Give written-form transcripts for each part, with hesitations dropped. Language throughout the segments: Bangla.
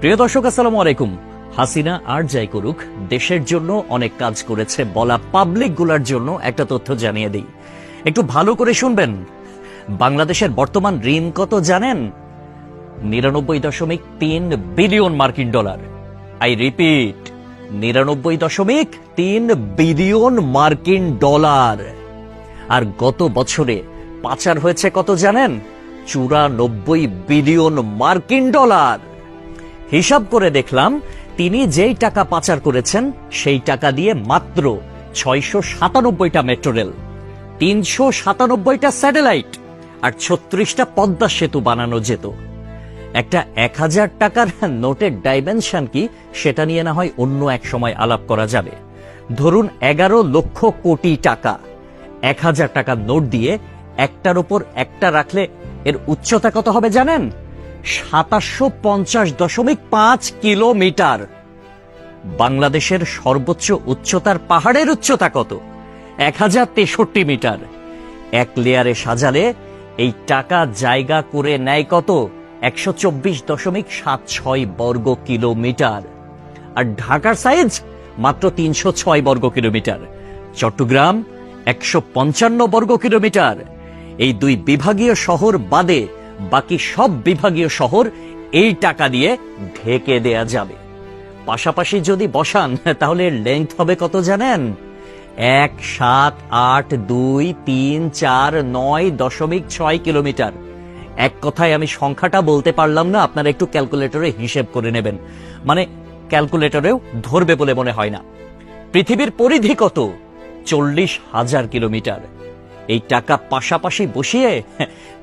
প্রিয় দর্শক, আসসালামু আলাইকুম। হাসিনা আর যাই করুক, দেশের জন্য অনেক কাজ করেছে বলা পাবলিক গুলার জন্য একটা তথ্য জানিয়ে দিই, একটু ভালো করে শুনবেন। বাংলাদেশের বর্তমান ঋণ কত জানেন? 99.3 বিলিয়ন মার্কিন ডলার। আই রিপিট, 99.3 বিলিয়ন মার্কিন ডলার। আর গত বছরে পাচার হয়েছে কত জানেন? 94 বিলিয়ন মার্কিন ডলার। হিসাব করে দেখলাম, তিনি যেই টাকা পাচার করেছেন সেই টাকা দিয়ে মাত্র 697টা মেট্রো রেল, 397টা স্যাটেলাইট আর 36টা পদ্মা সেতু বানানো যেত। একটা 1000 টাকার নোটের ডাইমেনশন কি, সেটা নিয়ে না হয় অন্য এক সময় আলাপ করা যাবে। ধরুন 11 লক্ষ কোটি টাকা 1000 টাকার নোট দিয়ে একটার উপর একটা রাখলে এর উচ্চতা কত হবে জানেন? 750.5 কিলোমিটার। বাংলাদেশের সর্বোচ্চ উচ্চতার পাহাড়ের উচ্চতা কত? 1063 মিটার। এক লেয়ারে সাজালে এই টাকা জায়গা করে নেয় কত? 124.76 বর্গ কিলোমিটার। আর ঢাকার সাইজ মাত্র 306 বর্গ কিলোমিটার, চট্টগ্রাম 155 বর্গ কিলোমিটার। এই দুই বিভাগীয় শহর বাদে বাকি সব বিভাগীয় শহর এই টাকা দিয়ে ঢেকে দেয়া যাবে। পাশাপাশি যদি বসান তাহলে লেংথ হবে কত জানেন? 1,7,8,2,3,4,9.6 কিলোমিটার। এক কথায় আমি সংখ্যাটা বলতে পারলাম না, আপনারা একটু ক্যালকুলেটরে হিসেব করে নেবেন, মানে ক্যালকুলেটরেও ধরবে বলে মনে হয় না। পৃথিবীর পরিধি কত? 40,000 কিলোমিটার। এই টাকা পাশাপাশি বসিয়ে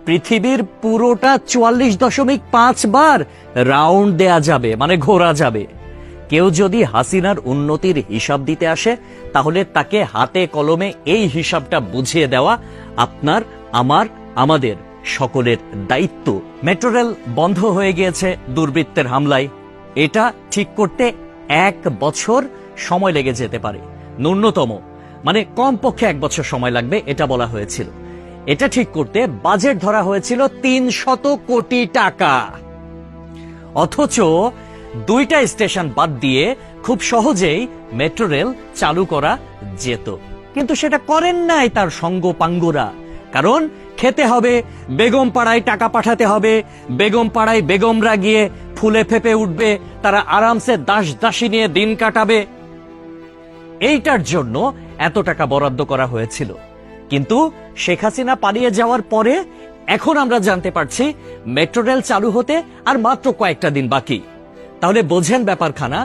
পৃথিবীর পুরোটা 44.5 বার রাউন্ড দেয়া যাবে, মানে ঘোরা যাবে। কেউ যদি হাসিনার উন্নতির হিসাব দিতে আসে, তাহলে তাকে হাতে কলমে এই হিসাবটা বুঝিয়ে দেওয়া আপনার, আমার, আমাদের সকলের দায়িত্ব। মেট্রো রেল বন্ধ হয়ে গিয়েছে দুর্বৃত্তের হামলায়। এটা ঠিক করতে 1 বছর সময় লেগে যেতে পারে, ন্যূনতম, মানে কমপক্ষে 1 বছর সময় লাগবে এটা বলা হয়েছিল। এটা ঠিক করতে বাজেট ধরা হয়েছিল 300 কোটি টাকা। অথচ 2টা স্টেশন বাদ দিয়ে খুব সহজেই মেট্রো রেল চালু করা যেত, কিন্তু সেটা করেন নাই তার সঙ্গপাঙ্গরা। কারণ খেতে হবে, বেগম পাড়ায় টাকা পাঠাতে হবে, বেগম পাড়ায় বেগমরা গিয়ে ফুলে ফেপে উঠবে, তারা আরামসে দাস দাসী নিয়ে দিন কাটাবে। এইটার জন্য এত টাকা বরাদ্দ করা হয়েছিল। কিন্তু শেখ হাসিনা পালিয়ে যাওয়ার পরে এখন আমরা জানতে পারছি মেট্রো রেল চালু হতে আর মাত্র কয়েকটা দিন বাকি। তাহলে বোঝেন ব্যাপারখানা।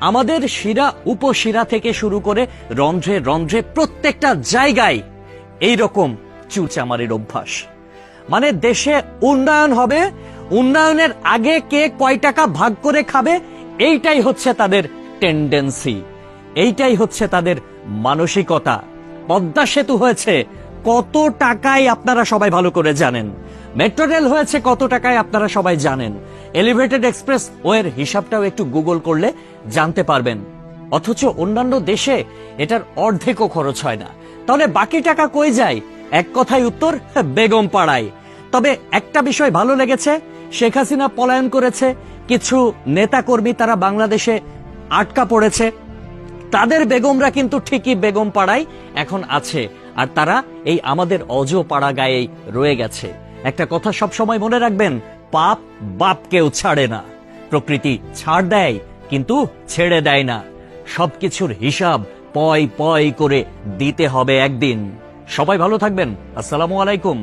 আমাদের শিরা উপশিরা থেকে শুরু করে রন্ধ্রে রন্ধ্রে প্রত্যেকটা জায়গায় এইরকম চুরচামারির অভ্যাস। মানে দেশে উন্নয়ন হবে, উন্নয়নের আগে কে কয় টাকা ভাগ করে খাবে, এইটাই হচ্ছে তাদের টেন্ডেন্সি, এইটাই হচ্ছে তাদের মানসিকতা। পদ্মা সেতু হয়েছে কত টাকায় আপনারা সবাই ভালো করে জানেন। মেট্রো রেল হয়েছে কত টাকায় আপনারা সবাই জানেন। এলিভেটেড এক্সপ্রেস ওয়ের হিসাবটাও একটু গুগল করলে জানতে পারবেন। অথচ অন্যান্য দেশে এটার অর্ধেকও খরচ হয় না। তাহলে বাকি টাকা কই যায়? এক কথায় উত্তর, বেগম পাড়ায়। তবে একটা বিষয় ভালো লেগেছে, শেখ হাসিনা পলায়ন করেছে, কিছু নেতাকর্মী তারা বাংলাদেশে আটকা পড়েছে, তাদের বেগমরা কিন্তু ঠিকই বেগম পাড়ায় এখন আছে, আর তারা এই আমাদের অজ পাড়া গায়েই রয়ে গেছে। একটা কথা সব সময় মনে রাখবেন, পাপ বাপকেও ছাড়ে না। প্রকৃতি ছাড় দেয় কিন্তু ছেড়ে দেয় না। সবকিছুর হিসাব পয় পয় করে দিতে হবে একদিন। সবাই ভালো থাকবেন। আসসালামু আলাইকুম।